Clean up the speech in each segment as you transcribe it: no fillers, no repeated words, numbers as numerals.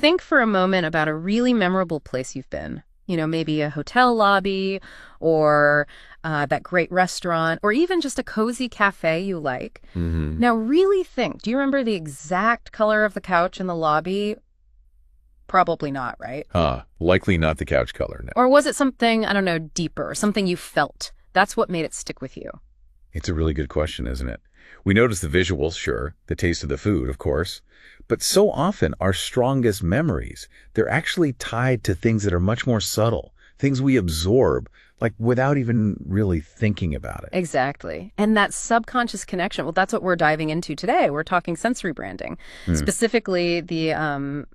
think for a moment about a really memorable place you've been. Maybe a hotel lobby or that great restaurant or even just a cozy cafe you like. Now really think, do you remember the exact color of the couch in the lobby? Probably not, right? Likely not the couch color, no. Or was it something, I don't know, deeper, something you felt? That's what made it stick with you. It's a really good question, isn't it? We notice the visuals, sure, the taste of the food, of course, but so often our strongest memories, they're actually tied to things that are much more subtle, things we absorb, like without even really thinking about it. Exactly. And that subconscious connection, well, that's what we're diving into today. We're talking sensory branding, specifically the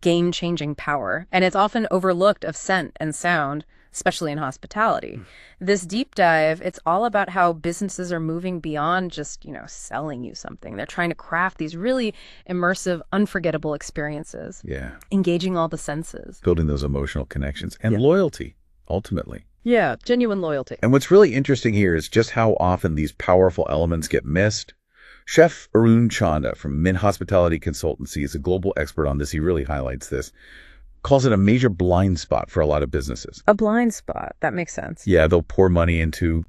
game-changing power. And it's often overlooked of scent and sound, especially in hospitality. This deep dive, it's all about how businesses are moving beyond just, selling you something. They're trying to craft these really immersive, unforgettable experiences. Yeah. Engaging all the senses. Building those emotional connections and loyalty, ultimately. Yeah, genuine loyalty. And what's really interesting here is just how often these powerful elements get missed. Chef Arun Chanda from Mint Hospitality Consultancy is a global expert on this. He really highlights this. Calls it a major blind spot for a lot of businesses. A blind spot. That makes sense. Yeah, they'll pour money into,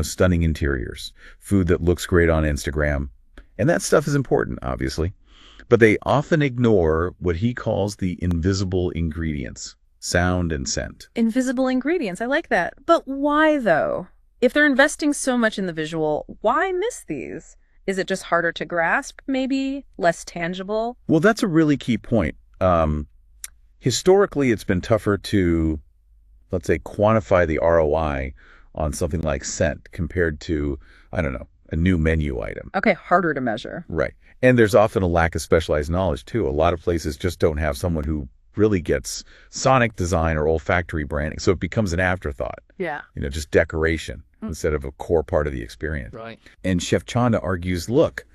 stunning interiors, food that looks great on Instagram. And that stuff is important, obviously. But they often ignore what he calls the invisible ingredients, sound and scent. Invisible ingredients. I like that. But why, though? If they're investing so much in the visual, why miss these? Is it just harder to grasp, maybe? Less tangible? Well, that's a really key point. Historically, it's been tougher to, let's say, quantify the ROI on something like scent compared to, I don't know, a new menu item. Okay, harder to measure. Right. And there's often a lack of specialized knowledge, too. A lot of places just don't have someone who really gets sonic design or olfactory branding. So it becomes an afterthought. Yeah. Just decoration instead of a core part of the experience. Right. And Chef Chanda argues, look,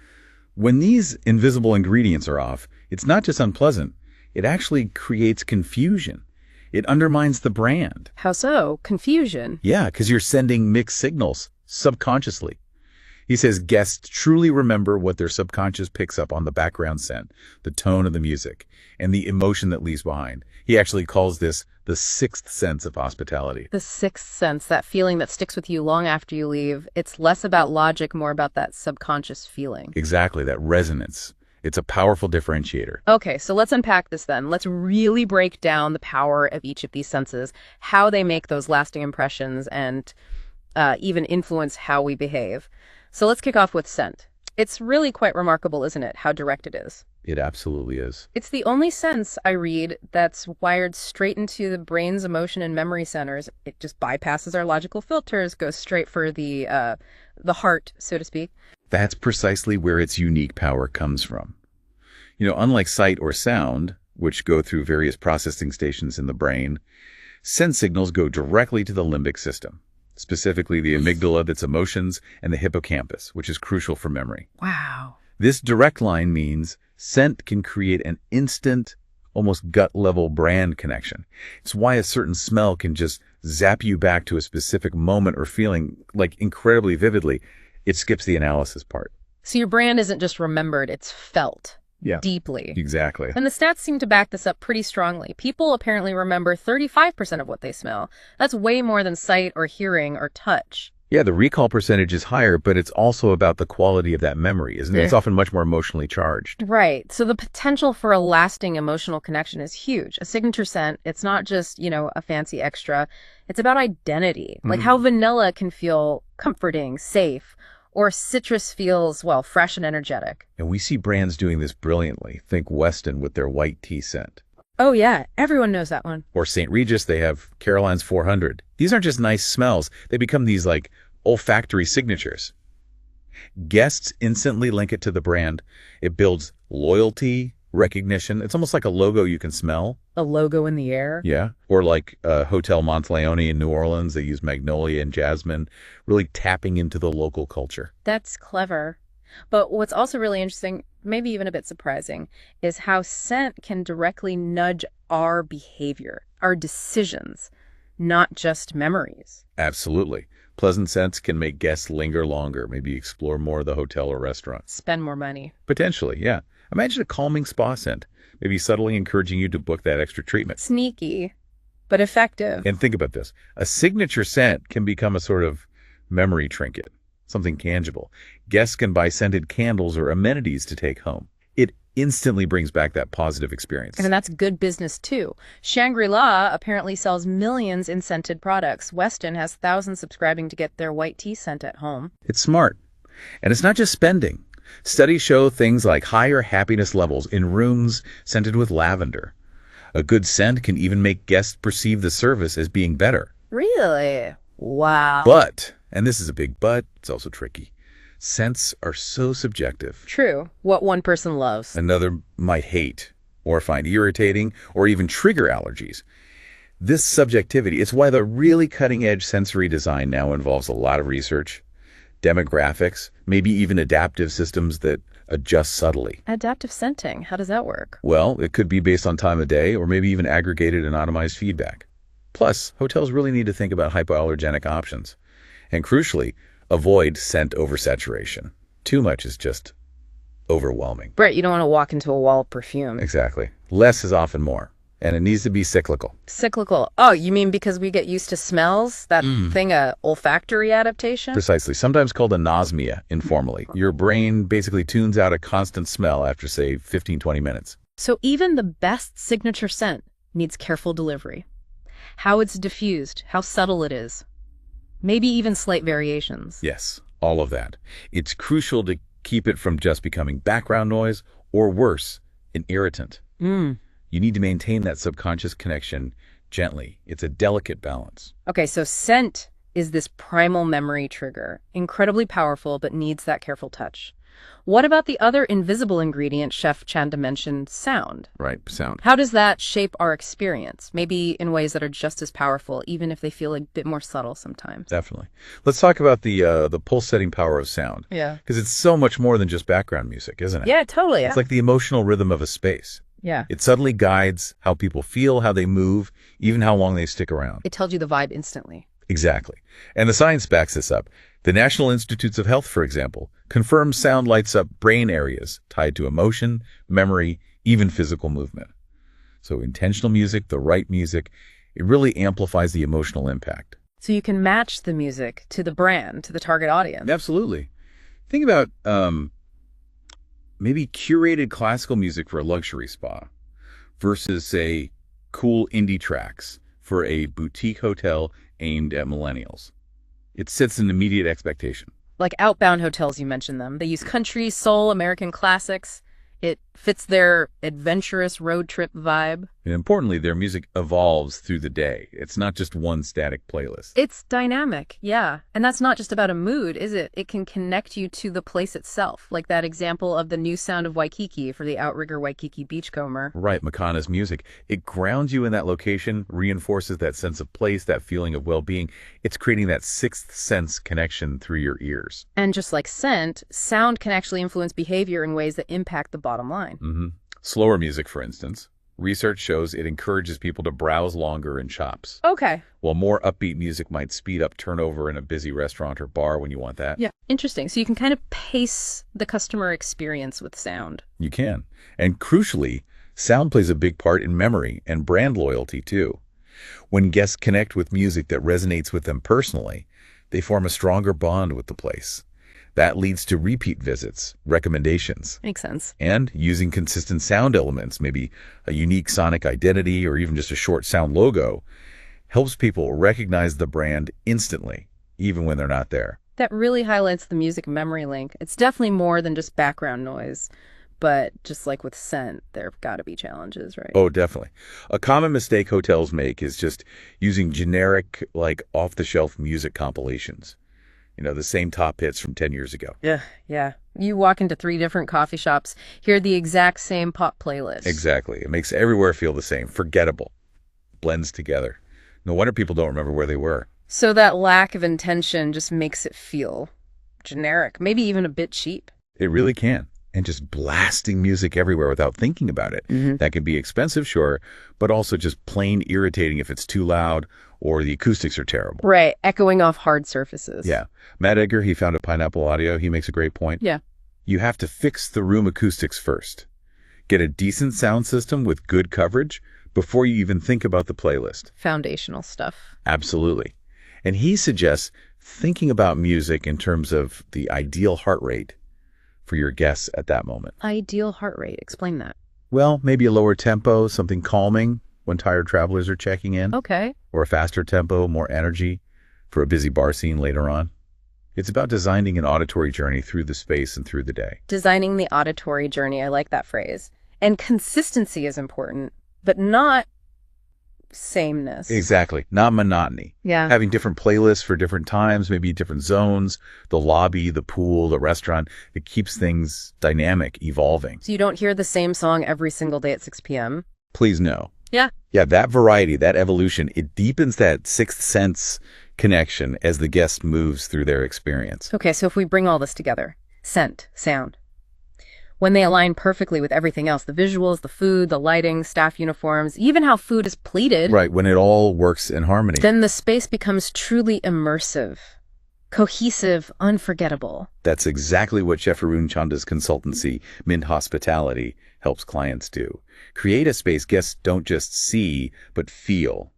when these invisible ingredients are off, it's not just unpleasant. It actually creates confusion. It undermines the brand. How so? Confusion? Yeah, because you're sending mixed signals subconsciously. He says guests truly remember what their subconscious picks up on the background scent, the tone of the music, and the emotion that leaves behind. He actually calls this the sixth sense of hospitality. The sixth sense, that feeling that sticks with you long after you leave. It's less about logic, more about that subconscious feeling. Exactly, that resonance. It's a powerful differentiator. Okay, so let's unpack this then. Let's really break down the power of each of these senses, how they make those lasting impressions and even influence how we behave. So let's kick off with scent. It's really quite remarkable, isn't it, how direct it is? It absolutely is. It's the only sense, I read, that's wired straight into the brain's emotion and memory centers. It just bypasses our logical filters, goes straight for the heart, so to speak. That's precisely where its unique power comes from. Unlike sight or sound, which go through various processing stations in the brain, scent signals go directly to the limbic system, specifically the amygdala that's emotions and the hippocampus, which is crucial for memory. Wow. This direct line means scent can create an instant, almost gut-level brand connection. It's why a certain smell can just zap you back to a specific moment or feeling, like incredibly vividly. It skips the analysis part. So your brand isn't just remembered, it's felt. Yeah. Deeply. Exactly. And the stats seem to back this up pretty strongly. People apparently remember 35% of what they smell. That's way more than sight or hearing or touch. Yeah, the recall percentage is higher, but it's also about the quality of that memory, isn't it? It's often much more emotionally charged. Right. So the potential for a lasting emotional connection is huge. A signature scent, it's not just, a fancy extra. It's about identity. Like how vanilla can feel comforting, safe, or citrus feels, fresh and energetic. And we see brands doing this brilliantly. Think Weston with their white tea scent. Oh, yeah. Everyone knows that one. Or St. Regis, they have Caroline's 400. These aren't just nice smells. They become these, olfactory signatures. Guests instantly link it to the brand. It builds loyalty, recognition. It's almost like a logo you can smell. A logo in the air? Yeah. Or like Hotel Monteleone in New Orleans. They use magnolia and jasmine, really tapping into the local culture. That's clever. But what's also really interesting, maybe even a bit surprising, is how scent can directly nudge our behavior, our decisions, not just memories. Absolutely. Pleasant scents can make guests linger longer, maybe explore more of the hotel or restaurant. Spend more money. Potentially, yeah. Imagine a calming spa scent, maybe subtly encouraging you to book that extra treatment. Sneaky, but effective. And think about this. A signature scent can become a sort of memory trinket, something tangible. Guests can buy scented candles or amenities to take home. It instantly brings back that positive experience. And that's good business, too. Shangri-La apparently sells millions in scented products. Weston has thousands subscribing to get their white tea scent at home. It's smart. And it's not just spending. Studies show things like higher happiness levels in rooms scented with lavender. A good scent can even make guests perceive the service as being better. Really? Wow. But, and this is a big but, it's also tricky, scents are so subjective. True. What one person loves. Another might hate, or find irritating, or even trigger allergies. This subjectivity is why the really cutting-edge sensory design now involves a lot of research, demographics, maybe even adaptive systems that adjust subtly. Adaptive scenting, how does that work? Well, it could be based on time of day, or maybe even aggregated and anonymized feedback. Plus, hotels really need to think about hypoallergenic options. And crucially, avoid scent oversaturation. Too much is just overwhelming. Brett, you don't want to walk into a wall of perfume. Exactly. Less is often more. And it needs to be cyclical. Cyclical. Oh, you mean because we get used to smells? That thing, a olfactory adaptation? Precisely. Sometimes called anosmia, informally. Your brain basically tunes out a constant smell after, say, 15, 20 minutes. So even the best signature scent needs careful delivery. How it's diffused, how subtle it is. Maybe even slight variations. Yes, all of that. It's crucial to keep it from just becoming background noise, or worse, an irritant. You need to maintain that subconscious connection gently. It's a delicate balance. Okay, so scent is this primal memory trigger. Incredibly powerful, but needs that careful touch. What about the other invisible ingredient Chef Chanda mentioned, sound? Right, sound. How does that shape our experience? Maybe in ways that are just as powerful, even if they feel a bit more subtle sometimes. Definitely. Let's talk about the pulse-setting power of sound. Yeah. Because it's so much more than just background music, isn't it? Yeah, totally. It's like the emotional rhythm of a space. Yeah. It subtly guides how people feel, how they move, even how long they stick around. It tells you the vibe instantly. Exactly. And the science backs this up. The National Institutes of Health, for example, confirms sound lights up brain areas tied to emotion, memory, even physical movement. So intentional music, the right music, it really amplifies the emotional impact. So you can match the music to the brand, to the target audience. Absolutely. Think about maybe curated classical music for a luxury spa versus, say, cool indie tracks for a boutique hotel aimed at millennials. It sets an immediate expectation. Like Outbound hotels, you mentioned them. They use country, soul, American classics. It fits their adventurous road trip vibe. And importantly, their music evolves through the day. It's not just one static playlist. It's dynamic, yeah. And that's not just about a mood, is it? It can connect you to the place itself, like that example of the new sound of Waikiki for the Outrigger Waikiki Beachcomber. Right, Makana's music. It grounds you in that location, reinforces that sense of place, that feeling of well-being. It's creating that sixth sense connection through your ears. And just like scent, sound can actually influence behavior in ways that impact the bottom line. Slower music, for instance. Research shows it encourages people to browse longer in shops. Okay. While more upbeat music might speed up turnover in a busy restaurant or bar when you want that. Yeah, interesting. So you can kind of pace the customer experience with sound. You can. And crucially, sound plays a big part in memory and brand loyalty, too. When guests connect with music that resonates with them personally, they form a stronger bond with the place. That leads to repeat visits, recommendations. Makes sense. And using consistent sound elements, maybe a unique sonic identity or even just a short sound logo, helps people recognize the brand instantly, even when they're not there. That really highlights the music memory link. It's definitely more than just background noise. But just like with scent, there've got to be challenges, right? Oh, definitely. A common mistake hotels make is just using generic, like off-the-shelf music compilations. You know, the same top hits from 10 years ago. Yeah. You walk into 3 different coffee shops, hear the exact same pop playlist. Exactly. It makes everywhere feel the same. Forgettable. Blends together. No wonder people don't remember where they were. So that lack of intention just makes it feel generic, maybe even a bit cheap. It really can. And just blasting music everywhere without thinking about it. That can be expensive, sure, but also just plain irritating if it's too loud or the acoustics are terrible. Right, echoing off hard surfaces. Yeah. Matt Edgar, he founded Pineapple Audio. He makes a great point. Yeah. You have to fix the room acoustics first. Get a decent sound system with good coverage before you even think about the playlist. Foundational stuff. Absolutely. And he suggests thinking about music in terms of the ideal heart rate for your guests at that moment. Ideal heart rate. Explain that. Well, maybe a lower tempo, something calming when tired travelers are checking in. Okay. Or a faster tempo, more energy for a busy bar scene later on. It's about designing an auditory journey through the space and through the day. Designing the auditory journey. I like that phrase. And consistency is important, but not sameness. Exactly. Not monotony. Yeah. Having different playlists for different times, maybe different zones, the lobby, the pool, the restaurant. It keeps things dynamic, evolving. So you don't hear the same song every single day at 6 p.m.? Please no. Yeah. Yeah, that variety, that evolution, it deepens that sixth sense connection as the guest moves through their experience. Okay, so if we bring all this together, scent, sound, when they align perfectly with everything else, the visuals, the food, the lighting, staff uniforms, even how food is plated. Right, when it all works in harmony. Then the space becomes truly immersive, cohesive, unforgettable. That's exactly what Chef Arun Chanda's consultancy, Mint Hospitality, helps clients do. Create a space guests don't just see, but feel.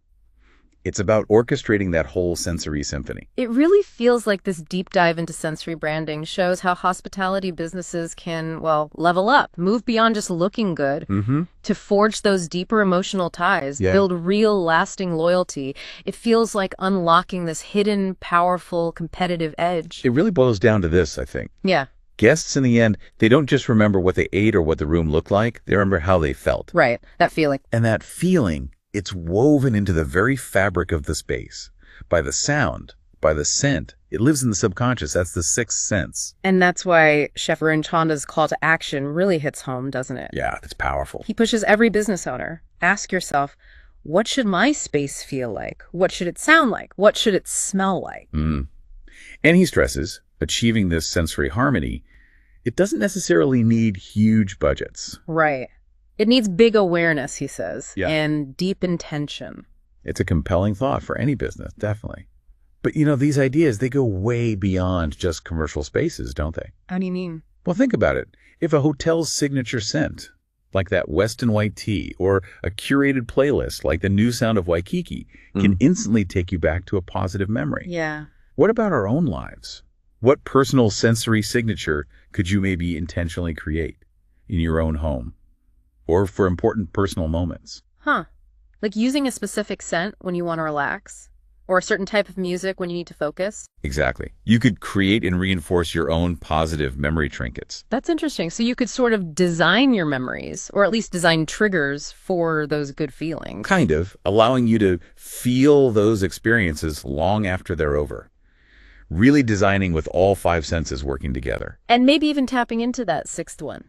It's about orchestrating that whole sensory symphony. It really feels like this deep dive into sensory branding shows how hospitality businesses can, well, level up, move beyond just looking good to forge those deeper emotional ties, build real lasting loyalty. It feels like unlocking this hidden, powerful, competitive edge. It really boils down to this, I think. Yeah. Guests, in the end, they don't just remember what they ate or what the room looked like. They remember how they felt. Right. That feeling. And that feeling, it's woven into the very fabric of the space. By the sound, by the scent. It lives in the subconscious. That's the sixth sense. And that's why Chef Arun Chanda's call to action really hits home, doesn't it? Yeah, it's powerful. He pushes every business owner. Ask yourself, what should my space feel like? What should it sound like? What should it smell like? And he stresses, achieving this sensory harmony, it doesn't necessarily need huge budgets. Right. It needs big awareness, he says, Yeah. and deep intention. It's a compelling thought for any business, definitely. But, these ideas, they go way beyond just commercial spaces, don't they? How do you mean? Well, think about it. If a hotel's signature scent, like that Weston white tea, or a curated playlist like the new sound of Waikiki, can instantly take you back to a positive memory. Yeah. What about our own lives? What personal sensory signature could you maybe intentionally create in your own home? Or for important personal moments? Like using a specific scent when you want to relax? Or a certain type of music when you need to focus? Exactly. You could create and reinforce your own positive memory trinkets. That's interesting. So you could sort of design your memories, or at least design triggers for those good feelings. Kind of, allowing you to feel those experiences long after they're over. Really designing with all five senses working together. And maybe even tapping into that sixth one.